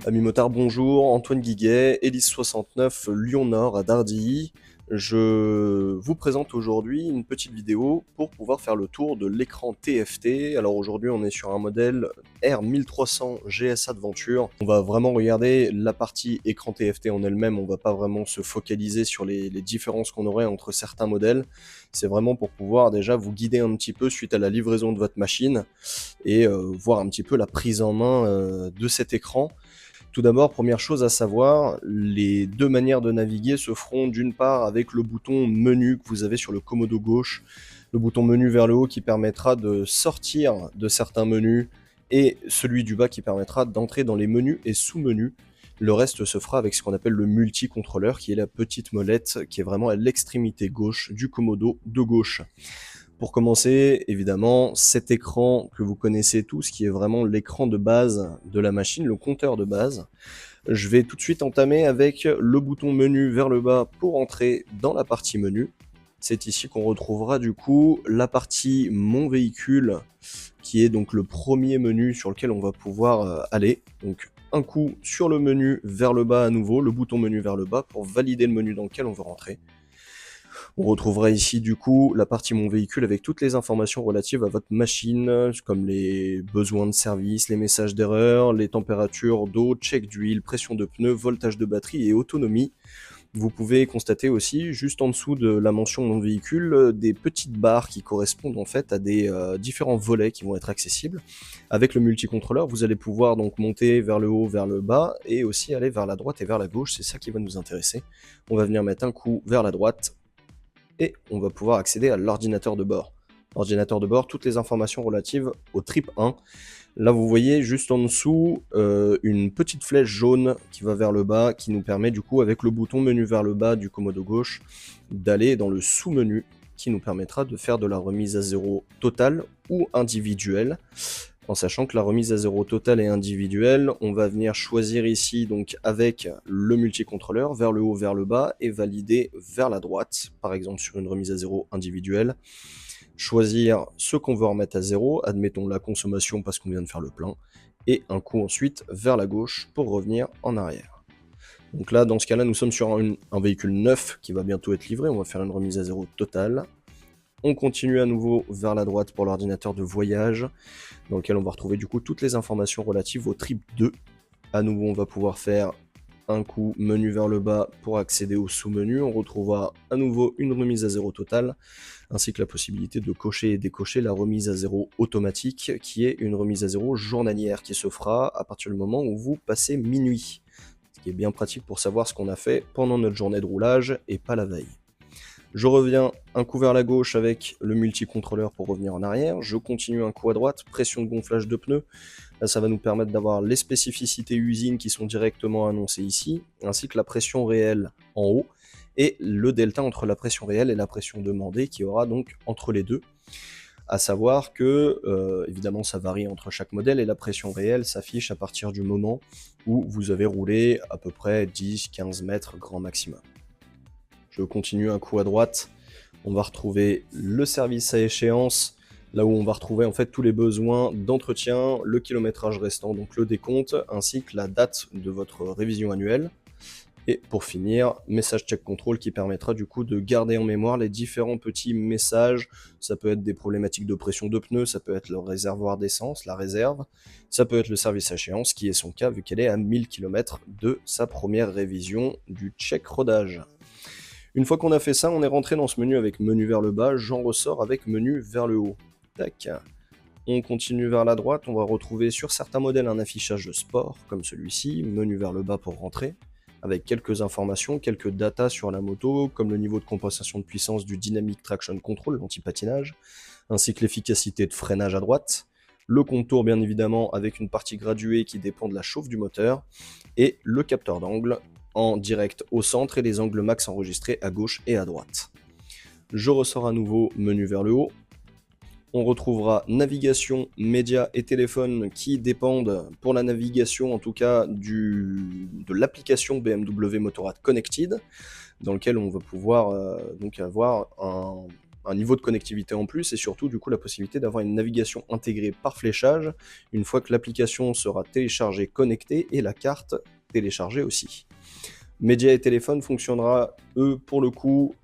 Ami motard, bonjour, Antoine Guiguet, Hélice 69, Lyon-Nord à Dardilly. Je vous présente aujourd'hui une petite vidéo pour pouvoir faire le tour de l'écran TFT. Alors aujourd'hui on est sur un modèle R1300 GS Adventure. On va vraiment regarder la partie écran TFT en elle-même, on va pas vraiment se focaliser sur les différences qu'on aurait entre certains modèles. C'est vraiment pour pouvoir déjà vous guider un petit peu suite à la livraison de votre machine et voir un petit peu la prise en main de cet écran. Tout d'abord, première chose à savoir, les deux manières de naviguer se feront d'une part avec le bouton menu que vous avez sur le commodo gauche, le bouton menu vers le haut qui permettra de sortir de certains menus et celui du bas qui permettra d'entrer dans les menus et sous-menus. Le reste se fera avec ce qu'on appelle le multicontrôleur qui est la petite molette qui est vraiment à l'extrémité gauche du commodo de gauche. Pour commencer, évidemment, cet écran que vous connaissez tous, qui est vraiment l'écran de base de la machine, le compteur de base. Je vais tout de suite entamer avec le bouton menu vers le bas pour entrer dans la partie menu. C'est ici qu'on retrouvera du coup la partie mon véhicule, qui est donc le premier menu sur lequel on va pouvoir aller. Donc un coup sur le menu vers le bas à nouveau, le bouton menu vers le bas pour valider le menu dans lequel on veut rentrer. On retrouvera ici du coup la partie mon véhicule avec toutes les informations relatives à votre machine, comme les besoins de service, les messages d'erreur, les températures d'eau, check d'huile, pression de pneus, voltage de batterie et autonomie. Vous pouvez constater aussi, juste en dessous de la mention mon véhicule, des petites barres qui correspondent en fait à des différents volets qui vont être accessibles. Avec le multicontrôleur, vous allez pouvoir donc monter vers le haut, vers le bas, et aussi aller vers la droite et vers la gauche, c'est ça qui va nous intéresser. On va venir mettre un coup vers la droite, et on va pouvoir accéder à l'ordinateur de bord. Ordinateur de bord, toutes les informations relatives au trip 1. Là, vous voyez juste en dessous une petite flèche jaune qui va vers le bas, qui nous permet du coup, avec le bouton menu vers le bas du commodo gauche, d'aller dans le sous-menu, qui nous permettra de faire de la remise à zéro totale ou individuelle. En sachant que la remise à zéro totale et individuelle, on va venir choisir ici donc avec le multicontrôleur vers le haut, vers le bas et valider vers la droite, par exemple sur une remise à zéro individuelle. Choisir ce qu'on veut remettre à zéro, admettons la consommation parce qu'on vient de faire le plein, et un coup ensuite vers la gauche pour revenir en arrière. Donc là, dans ce cas-là, nous sommes sur un véhicule neuf qui va bientôt être livré, on va faire une remise à zéro totale. On continue à nouveau vers la droite pour l'ordinateur de voyage, dans lequel on va retrouver du coup toutes les informations relatives au trip 2. À nouveau, on va pouvoir faire un coup menu vers le bas pour accéder au sous-menu. On retrouvera à nouveau une remise à zéro totale, ainsi que la possibilité de cocher et décocher la remise à zéro automatique, qui est une remise à zéro journalière qui se fera à partir du moment où vous passez minuit. Ce qui est bien pratique pour savoir ce qu'on a fait pendant notre journée de roulage et pas la veille. Je reviens un coup vers la gauche avec le multicontrôleur pour revenir en arrière. Je continue un coup à droite, pression de gonflage de pneus. Là, ça va nous permettre d'avoir les spécificités usines qui sont directement annoncées ici, ainsi que la pression réelle en haut, et le delta entre la pression réelle et la pression demandée qui aura donc entre les deux. À savoir que, évidemment, ça varie entre chaque modèle et la pression réelle s'affiche à partir du moment où vous avez roulé à peu près 10-15 mètres grand maximum. Je continue un coup à droite, on va retrouver le service à échéance, là où on va retrouver en fait tous les besoins d'entretien, le kilométrage restant, donc le décompte, ainsi que la date de votre révision annuelle. Et pour finir, message check control qui permettra du coup de garder en mémoire les différents petits messages. Ça peut être des problématiques de pression de pneus, ça peut être le réservoir d'essence, la réserve, ça peut être le service à échéance, qui est son cas vu qu'elle est à 1000 km de sa première révision du check rodage. Une fois qu'on a fait ça, on est rentré dans ce menu avec menu vers le bas, j'en ressors avec menu vers le haut. Tac. On continue vers la droite, on va retrouver sur certains modèles un affichage de sport, comme celui-ci, menu vers le bas pour rentrer, avec quelques informations, quelques datas sur la moto, comme le niveau de compensation de puissance du Dynamic Traction Control, l'anti-patinage, ainsi que l'efficacité de freinage à droite, le contour bien évidemment avec une partie graduée qui dépend de la chauffe du moteur, et le capteur d'angle en direct au centre et les angles max enregistrés à gauche et à droite. Je ressors à nouveau menu vers le haut. On retrouvera navigation, médias et téléphone qui dépendent pour la navigation en tout cas de l'application BMW Motorrad Connected, dans lequel on va pouvoir donc avoir un niveau de connectivité en plus et surtout du coup la possibilité d'avoir une navigation intégrée par fléchage une fois que l'application sera téléchargée, connectée et la carte téléchargée aussi. Média et téléphone fonctionnera, eux, pour le coup,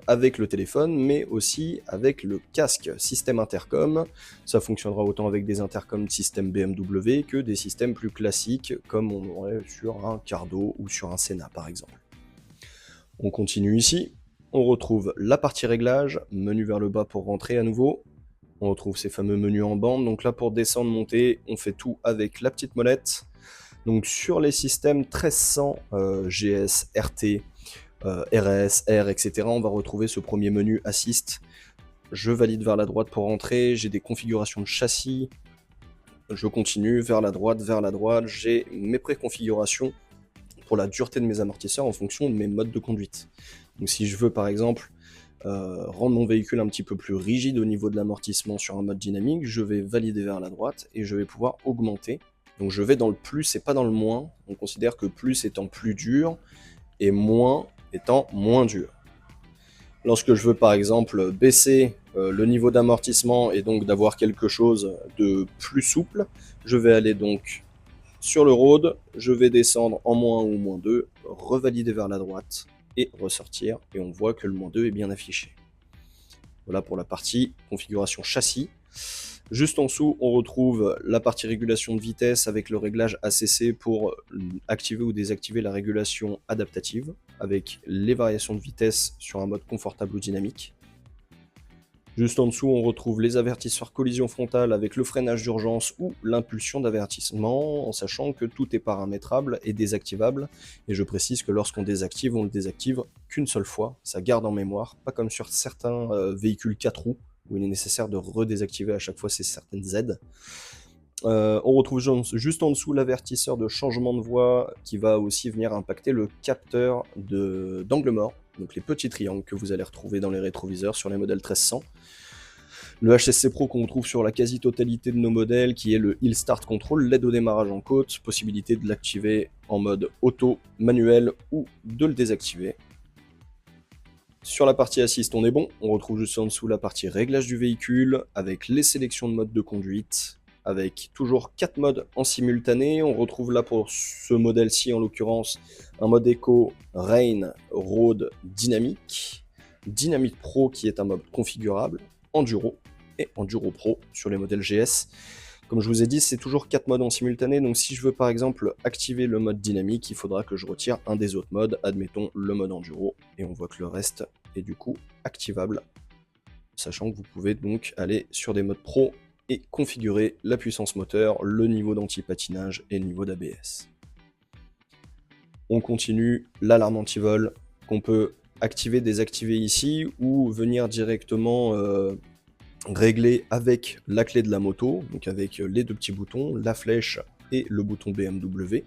avec le téléphone, mais aussi avec le casque système intercom. Ça fonctionnera autant avec des intercoms de système BMW que des systèmes plus classiques, comme on aurait sur un Cardo ou sur un Senna, par exemple. On continue ici. On retrouve la partie réglage, menu vers le bas pour rentrer à nouveau. On retrouve ces fameux menus en bande. Donc là, pour descendre, monter, on fait tout avec la petite molette. Donc sur les systèmes 1300 GS, RT, RS, R, etc., on va retrouver ce premier menu Assist. Je valide vers la droite pour entrer, j'ai des configurations de châssis, je continue vers la droite, j'ai mes préconfigurations pour la dureté de mes amortisseurs en fonction de mes modes de conduite. Donc si je veux par exemple rendre mon véhicule un petit peu plus rigide au niveau de l'amortissement sur un mode dynamique, je vais valider vers la droite et je vais pouvoir augmenter. Donc je vais dans le plus et pas dans le moins. On considère que plus étant plus dur et moins étant moins dur. Lorsque je veux par exemple baisser le niveau d'amortissement et donc d'avoir quelque chose de plus souple, je vais aller donc sur le road, je vais descendre en moins ou moins 2, revalider vers la droite et ressortir, et on voit que le moins 2 est bien affiché. Voilà pour la partie configuration châssis. Juste en dessous, on retrouve la partie régulation de vitesse avec le réglage ACC pour activer ou désactiver la régulation adaptative, avec les variations de vitesse sur un mode confortable ou dynamique. Juste en dessous, on retrouve les avertisseurs collision frontale avec le freinage d'urgence ou l'impulsion d'avertissement, en sachant que tout est paramétrable et désactivable. Et je précise que lorsqu'on désactive, on le désactive qu'une seule fois, ça garde en mémoire, pas comme sur certains véhicules 4 roues, où il est nécessaire de redésactiver à chaque fois ces certaines aides. On retrouve juste en dessous l'avertisseur de changement de voie qui va aussi venir impacter le capteur d'angle mort, donc les petits triangles que vous allez retrouver dans les rétroviseurs sur les modèles 1300. Le HSC Pro qu'on retrouve sur la quasi-totalité de nos modèles, qui est le Hill Start Control, l'aide au démarrage en côte, possibilité de l'activer en mode auto, manuel ou de le désactiver. Sur la partie assist, on est bon. On retrouve juste en dessous la partie réglage du véhicule, avec les sélections de modes de conduite, avec toujours 4 modes en simultané. On retrouve là pour ce modèle-ci, en l'occurrence, un mode Eco, Rain, Road, Dynamique. Dynamique Pro qui est un mode configurable, Enduro et Enduro Pro sur les modèles GS. Comme je vous ai dit, c'est toujours 4 modes en simultané, donc si je veux par exemple activer le mode dynamique, il faudra que je retire un des autres modes, admettons le mode enduro, et on voit que le reste est du coup activable, sachant que vous pouvez donc aller sur des modes pro et configurer la puissance moteur, le niveau d'anti-patinage et le niveau d'ABS. On continue, l'alarme anti-vol qu'on peut activer, désactiver ici, ou venir directement régler avec la clé de la moto, donc avec les deux petits boutons, la flèche et le bouton BMW.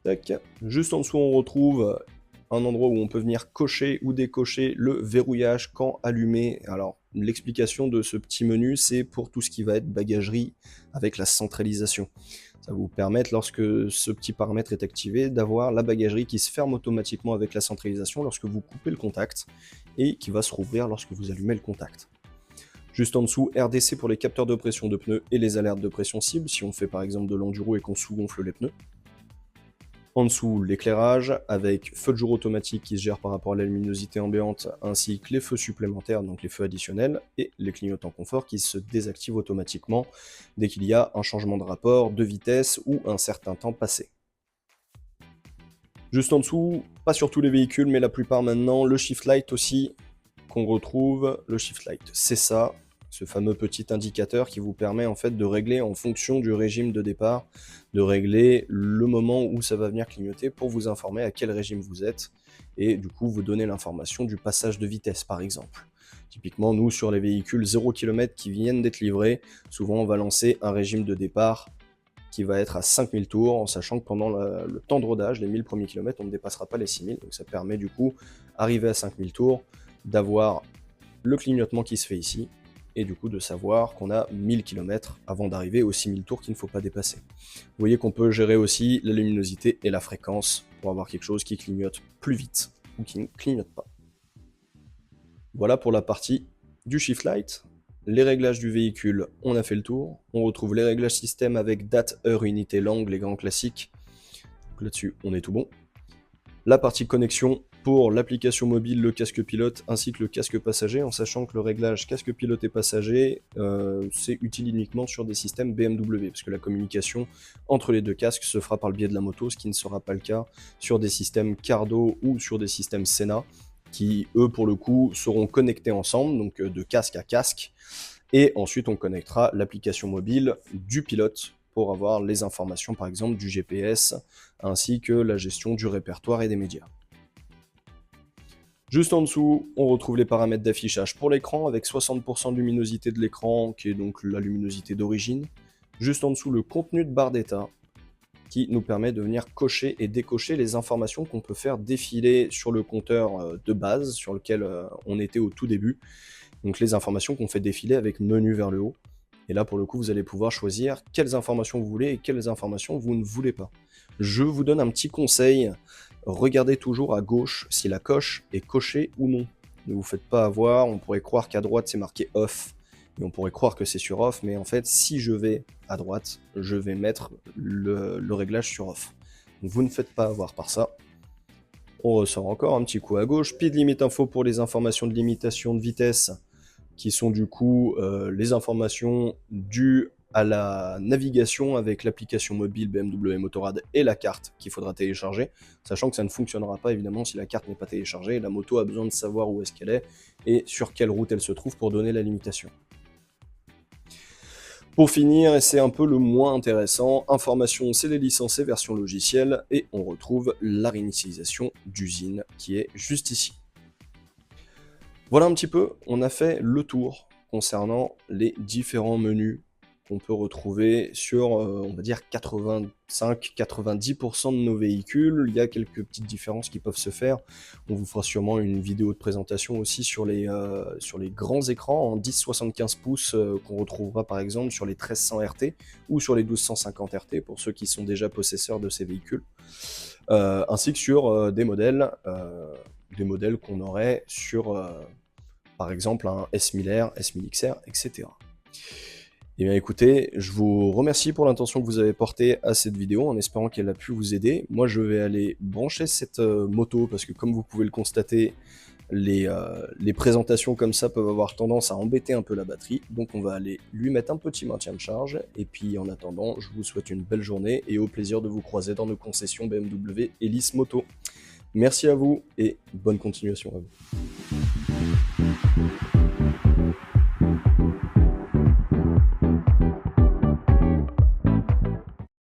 Tac. Juste en dessous, on retrouve un endroit où on peut venir cocher ou décocher le verrouillage quand allumé. Alors, l'explication de ce petit menu, c'est pour tout ce qui va être bagagerie avec la centralisation. Ça va vous permettre, lorsque ce petit paramètre est activé, d'avoir la bagagerie qui se ferme automatiquement avec la centralisation lorsque vous coupez le contact et qui va se rouvrir lorsque vous allumez le contact. Juste en dessous, RDC pour les capteurs de pression de pneus et les alertes de pression cible, si on fait par exemple de l'enduro et qu'on sous-gonfle les pneus. En dessous, l'éclairage, avec feu de jour automatique qui se gère par rapport à la luminosité ambiante, ainsi que les feux supplémentaires, donc les feux additionnels, et les clignotants confort qui se désactivent automatiquement dès qu'il y a un changement de rapport, de vitesse ou un certain temps passé. Juste en dessous, pas sur tous les véhicules, mais la plupart maintenant, le Shift Light aussi, qu'on retrouve. Le Shift Light, c'est ça, ce fameux petit indicateur qui vous permet en fait de régler en fonction du régime de départ, de régler le moment où ça va venir clignoter pour vous informer à quel régime vous êtes et du coup vous donner l'information du passage de vitesse par exemple. Typiquement, nous sur les véhicules 0 km qui viennent d'être livrés, souvent on va lancer un régime de départ qui va être à 5000 tours, en sachant que pendant le temps de rodage, les 1000 premiers kilomètres, on ne dépassera pas les 6000, donc ça permet du coup, arrivé à 5000 tours, d'avoir le clignotement qui se fait ici, et du coup de savoir qu'on a 1000 km avant d'arriver aux 6000 tours qu'il ne faut pas dépasser. Vous voyez qu'on peut gérer aussi la luminosité et la fréquence pour avoir quelque chose qui clignote plus vite ou qui ne clignote pas. Voilà pour la partie du Shift Light. Les réglages du véhicule, on a fait le tour. On retrouve les réglages système avec date, heure, unité, langue, les grands classiques. Là-dessus, on est tout bon. La partie connexion pour l'application mobile, le casque pilote ainsi que le casque passager, en sachant que le réglage casque pilote et passager, c'est utile uniquement sur des systèmes BMW, parce que la communication entre les deux casques se fera par le biais de la moto, ce qui ne sera pas le cas sur des systèmes Cardo ou sur des systèmes Sena, qui eux pour le coup seront connectés ensemble, donc de casque à casque, et ensuite on connectera l'application mobile du pilote pour avoir les informations par exemple du GPS, ainsi que la gestion du répertoire et des médias. Juste en dessous, on retrouve les paramètres d'affichage pour l'écran avec 60% de luminosité de l'écran, qui est donc la luminosité d'origine. Juste en dessous, le contenu de barre d'état, qui nous permet de venir cocher et décocher les informations qu'on peut faire défiler sur le compteur de base, sur lequel on était au tout début. Donc les informations qu'on fait défiler avec menu vers le haut. Et là, pour le coup, vous allez pouvoir choisir quelles informations vous voulez et quelles informations vous ne voulez pas. Je vous donne un petit conseil. Regardez toujours à gauche si la coche est cochée ou non. Ne vous faites pas avoir, on pourrait croire qu'à droite c'est marqué off, et on pourrait croire que c'est sur off, mais en fait si je vais à droite, je vais mettre le réglage sur off. Donc vous ne faites pas avoir par ça. On ressort encore un petit coup à gauche, speed limit info pour les informations de limitation de vitesse, qui sont du coup les informations dues à la navigation avec l'application mobile BMW Motorrad et la carte qu'il faudra télécharger, sachant que ça ne fonctionnera pas évidemment si la carte n'est pas téléchargée. La moto a besoin de savoir où est-ce qu'elle est et sur quelle route elle se trouve pour donner la limitation. Pour finir, et c'est un peu le moins intéressant, information c'est les licences et versions logicielles, et on retrouve la réinitialisation d'usine qui est juste ici. Voilà un petit peu, on a fait le tour concernant les différents menus qu'on peut retrouver sur, on va dire, 85-90% de nos véhicules. Il y a quelques petites différences qui peuvent se faire. On vous fera sûrement une vidéo de présentation aussi sur les grands écrans en 10-75 pouces qu'on retrouvera par exemple sur les 1300 RT ou sur les 1250 RT pour ceux qui sont déjà possesseurs de ces véhicules. Ainsi que sur des modèles qu'on aurait sur par exemple un S1000R, S1000XR, etc. Eh bien écoutez, je vous remercie pour l'intention que vous avez portée à cette vidéo, en espérant qu'elle a pu vous aider. Moi je vais aller brancher cette moto, parce que comme vous pouvez le constater, les présentations comme ça peuvent avoir tendance à embêter un peu la batterie, donc on va aller lui mettre un petit maintien de charge, et puis en attendant, je vous souhaite une belle journée, et au plaisir de vous croiser dans nos concessions BMW Hélice Moto. Merci à vous, et bonne continuation à vous.